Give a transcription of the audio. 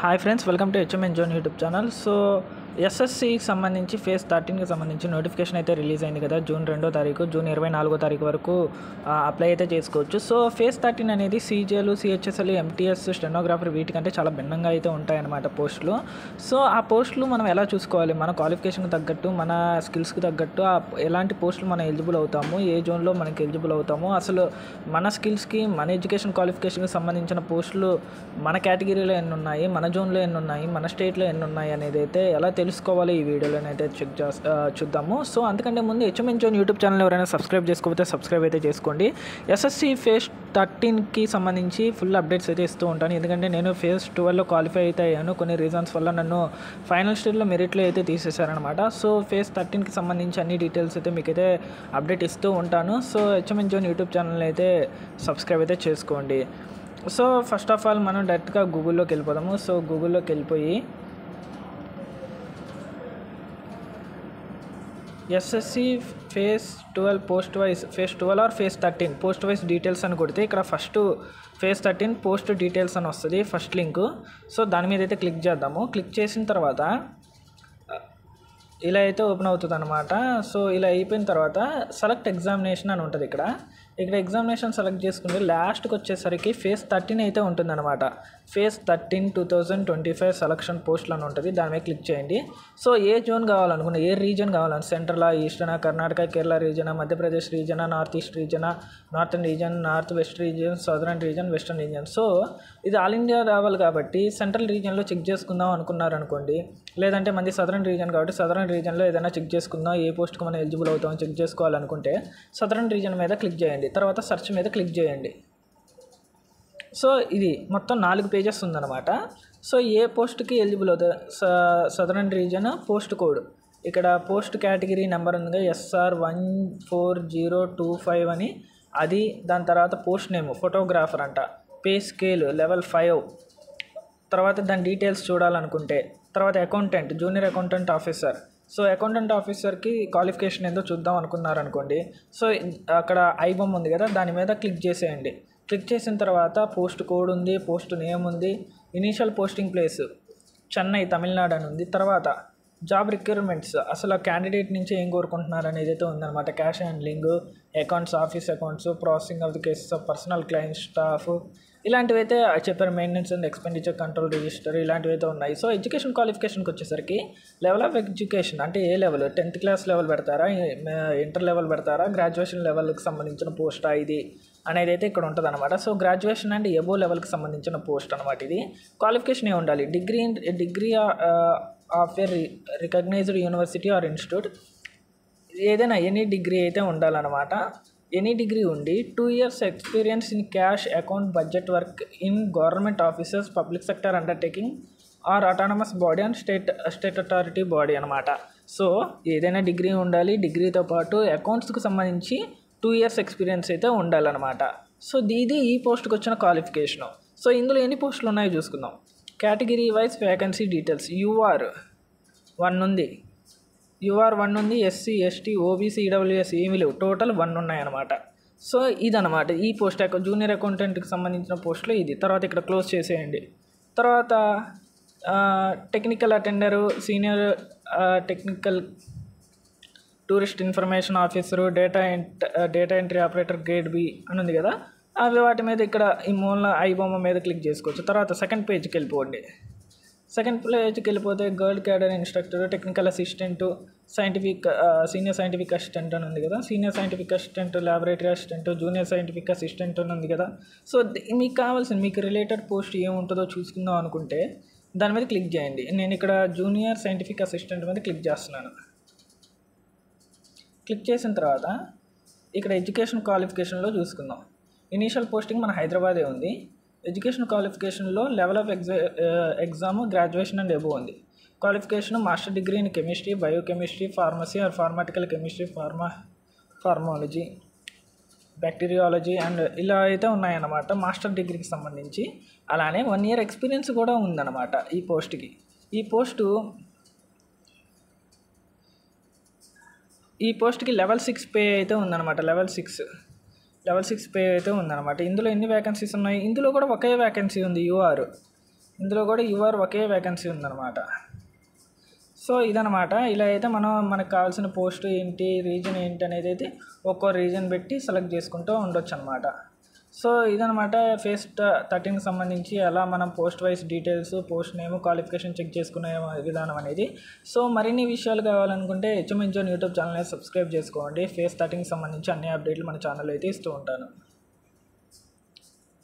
Hi friends, welcome to HMN zone YouTube channel. So ఎస్ఎస్సికి సంబంధించి phase 13కి సంబంధించి నోటిఫికేషన్ అయితే రిలీజ్ అయింది కదా. జూన్ 2వ తారీఖు, జూన్ 24వ తారీఖు వరకు అప్లై అయితే చేసుకోవచ్చు. సో ఫేజ్ 13 అనేది సీజేలు, సిహెచ్ఎస్ఎల్, ఎంటీఎస్, స్టెనోగ్రాఫర్ వీటికంటే చాలా భిన్నంగా అయితే ఉంటాయన్నమాట పోస్టులు. సో ఆ పోస్టులు మనం ఎలా చూసుకోవాలి, మన క్వాలిఫికేషన్కి తగ్గట్టు, మన స్కిల్స్కి తగ్గట్టు ఎలాంటి పోస్టులు మనం ఎలిజిబుల్ అవుతాము, ఏ జోన్లో మనకి ఎలిజిబుల్ అవుతాము, అసలు మన స్కిల్స్కి, మన ఎడ్యుకేషన్ క్వాలిఫికేషన్కి సంబంధించిన పోస్టులు మన కేటగిరీలో ఎన్ని ఉన్నాయి, మన జోన్లో ఎన్ని ఉన్నాయి, మన స్టేట్లో ఎన్ని ఉన్నాయి అనేది అయితే ఎలా తెలుసుకోవాలి ఈ వీడియోలోనైతే చూద్దాము. సో అంతకంటే ముందు హెచ్ఎంఎన్ జోన్ యూట్యూబ్ ఛానల్ ఎవరైనా సబ్స్క్రైబ్ చేసుకోకపోతే సబ్స్క్రైబ్ అయితే చేసుకోండి. ఎస్ఎస్సి ఫేజ్ 13కి సంబంధించి ఫుల్ అప్డేట్స్ అయితే ఇస్తూ ఉంటాను. ఎందుకంటే నేను ఫేజ్ 12లో క్వాలిఫై అయితే అయ్యాను. కొన్ని రీజన్స్ వల్ల నన్ను ఫైనల్ స్టేజ్లో మెరిట్లో అయితే తీసేశారనమాట. సో ఫేజ్ 13కి సంబంధించి అన్ని డీటెయిల్స్ అయితే మీకైతే అప్డేట్ ఇస్తూ ఉంటాను. సో హెచ్ఎంఎన్ జోన్ యూట్యూబ్ ఛానల్ అయితే సబ్స్క్రైబ్ అయితే చేసుకోండి. సో ఫస్ట్ ఆఫ్ ఆల్ మనం డైరెక్ట్గా గూగుల్లోకి వెళ్ళిపోదాము. సో గూగుల్లోకి వెళ్ళిపోయి SSC phase 12 post wise, phase 12 or phase 13 post wise details అని కొడితే ఇక్కడ ఫస్ట్ ఫేజ్ 13 పోస్ట్ డీటెయిల్స్ అని వస్తుంది, ఫస్ట్ లింక్. సో దాని మీద అయితే క్లిక్ చేద్దాము. క్లిక్ చేసిన తర్వాత ఇలా అయితే ఓపెన్ అవుతుంది అనమాట. సో ఇలా అయిపోయిన తర్వాత సెలెక్ట్ ఎగ్జామినేషన్ అని ఉంటుంది. ఇక్కడ ఎగ్జామినేషన్ సెలెక్ట్ చేసుకుంటే లాస్ట్కి వచ్చేసరికి ఫేజ్ 13 అయితే ఉంటుందన్నమాట. ఫేజ్ 13 2025 సెలక్షన్ పోస్టులు అని ఉంటుంది. దాని మీద క్లిక్ చేయండి. సో ఏ జోన్ కావాలనుకున్నా, ఏ రీజన్ కావాలని, సెంట్రలా, ఈస్టర్నా, కర్ణాటక, కేరళ రీజనా, మధ్యప్రదేశ్ రీజనా, నార్త్ ఈస్ట్ రీజనా, northern region, north west region, southern region, western region. So ఇది ఆల్ ఇండియా రావాలి కాబట్టి సెంట్రల్ రీజన్లో చెక్ చేసుకుందాం అనుకున్నారనుకోండి, లేదంటే మంది సదరన్ రీజన్ కాబట్టి సదరన్ రీజన్లో ఏదైనా చెక్ చేసుకుందాం, ఏ పోస్ట్కి మనం ఎలిజిబుల్ అవుతామో చెక్ చేసుకోవాలనుకుంటే సదరన్ రీజన్ మీద క్లిక్ చేయండి. తర్వాత సెర్చ్ మీద క్లిక్ చేయండి. సో ఇది మొత్తం 4 పేజెస్ ఉందన్నమాట. సో ఏ పోస్ట్కి ఎలిజిబుల్ అవుతుంది, సదరన్ రీజన్ పోస్ట్ కోడ్, ఇక్కడ పోస్ట్ కేటగిరీ నెంబర్ ఉంది SR 14025 అని, అది. దాని తర్వాత పోస్ట్ నేమ్ ఫోటోగ్రాఫర్ అంట, పే స్కేల్ లెవెల్ 5, తర్వాత దాని డీటెయిల్స్ చూడాలనుకుంటే, తర్వాత accountant, junior accountant officer. So accountant ఆఫీసర్కి క్వాలిఫికేషన్ ఏందో చూద్దాం అనుకున్నారనుకోండి. సో అక్కడ ఐ బొమ్మ ఉంది కదా, దాని మీద క్లిక్ చేసేయండి. క్లిక్ చేసిన తర్వాత పోస్ట్ కోడ్ ఉంది, పోస్ట్ నేమ్ ఉంది, initial posting place Chennai, Tamil Nadu అని ఉంది. తర్వాత జాబ్ రిక్వైర్మెంట్స్, అసలు ఆ క్యాండిడేట్ నుంచి ఏం కోరుకుంటున్నారు అనేది అయితే ఉందన్నమాట. Cash handling, accounts, office accounts, processing of the cases of personal client staff, ఇలాంటివి అయితే చెప్పారు. Maintenance and expenditure control register, ఇలాంటివి అయితే ఉన్నాయి. సో ఎడ్యుకేషన్ క్వాలిఫికేషన్కి వచ్చేసరికి లెవెల్ ఆఫ్ ఎడ్యుకేషన్ అంటే ఏ లెవెల్, 10th క్లాస్ లెవెల్ పెడతారా, ఇంటర్ లెవెల్ పెడతారా, గ్రాడ్యుయేషన్ లెవెల్కి సంబంధించిన పోస్టా ఇది అనేది అయితే ఇక్కడ ఉంటుంది అనమాట. సో గ్రాడ్యుయేషన్ అండ్ ఎబో లెవెల్కి సంబంధించిన పోస్ట్ అనమాట. ఇది క్వాలిఫికేషన్ ఏ ఉండాలి, degree of a recognised university or institute, ఏదైనా ఎనీ డిగ్రీ అయితే ఉండాలన్నమాట. ఎనీ డిగ్రీ ఉండి 2 years experience in cash account budget work in government offices, public sector undertaking or autonomous body and state authority body అనమాట. So ఏదైనా degree ఉండాలి, డిగ్రీతో పాటు అకౌంట్స్కి సంబంధించి 2 years ఎక్స్పీరియన్స్ అయితే ఉండాలన్నమాట. సో ఇది ఈ పోస్ట్కి వచ్చిన క్వాలిఫికేషను. సో ఇందులో ఎన్ని పోస్టులు ఉన్నాయో చూసుకుందాం. Category wise vacancy details, UR 1 ఉంది, UR 1 ఉంది, SC ST OBC EWS ఏమీ లేవు, టోటల్ 1 ఉన్నాయన్నమాట. సో ఇదన్నమాట ఈ పోస్ట్, జూనియర్ అకౌంటెంట్కి సంబంధించిన పోస్టులు ఇది. తర్వాత ఇక్కడ క్లోజ్ చేసేయండి. తర్వాత technical attender, senior technical tourist information officer, data entry operator grade B అని ఉంది కదా, అవి వాటి మీద ఇక్కడ ఈ మూల ఐ బొమ్మ మీద క్లిక్ చేసుకోవచ్చు. తర్వాత సెకండ్ పేజ్కి వెళ్ళిపోండి. సెకండ్ పేజ్కి వెళ్ళిపోతే girl cadre instructor, technical assistant, senior scientific assistant అని ఉంది కదా, senior scientific assistant, laboratory assistant, junior scientific assistant అని ఉంది కదా. సో మీకు కావాల్సిన, మీకు రిలేటెడ్ పోస్ట్ ఏముంటుందో చూసుకుందాం అనుకుంటే దాని మీద క్లిక్ చేయండి. నేను ఇక్కడ జూనియర్ సైంటిఫిక్ అసిస్టెంట్ మీద క్లిక్ చేస్తున్నాను. క్లిక్ చేసిన తర్వాత ఇక్కడ ఎడ్యుకేషన్ క్వాలిఫికేషన్లో చూసుకుందాం. ఇనీషియల్ పోస్టింగ్ మన హైదరాబాదే ఉంది. ఎడ్యుకేషన్ క్వాలిఫికేషన్లో level of exam graduation and above ఉంది. Qualification master degree in chemistry, biochemistry, pharmacy or pharmaceutical chemistry, pharmacology, bacteriology and ఇలా అయితే ఉన్నాయన్నమాట మాస్టర్ డిగ్రీకి సంబంధించి. అలానే 1 year ఎక్స్పీరియన్స్ కూడా ఉందన్నమాట ఈ పోస్ట్కి. ఈ పోస్ట్కి లెవెల్ 6 పే అయితే ఉందన్నమాట. లెవెల్ 6 పే అయితే ఉందన్నమాట. ఇందులో ఎన్ని వ్యాకెన్సీస్ ఉన్నాయి, ఇందులో కూడా ఒకే వ్యాకెన్సీ ఉంది, UR ఇందులో కూడా యువర్ ఒకే వేకెన్సీ ఉందన్నమాట. సో ఇదనమాట. ఇలా అయితే మనకు కావాల్సిన పోస్ట్ ఏంటి, రీజన్ ఏంటి అనేది అయితే ఒక్కో రీజన్ పెట్టి సెలెక్ట్ చేసుకుంటూ ఉండొచ్చు అనమాట. సో ఇదనమాట ఫేజ్ 13కి సంబంధించి ఎలా మనం post wise details, post name, qualification check చేసుకునే విధానం అనేది. సో మరిన్ని విషయాలు కావాలనుకుంటే HM Intune యూట్యూబ్ ఛానల్ని సబ్స్క్రైబ్ చేసుకోండి. ఫేజ్ 13కి సంబంధించి అన్ని అప్డేట్లు మన ఛానల్లో అయితే ఇస్తూ ఉంటాను.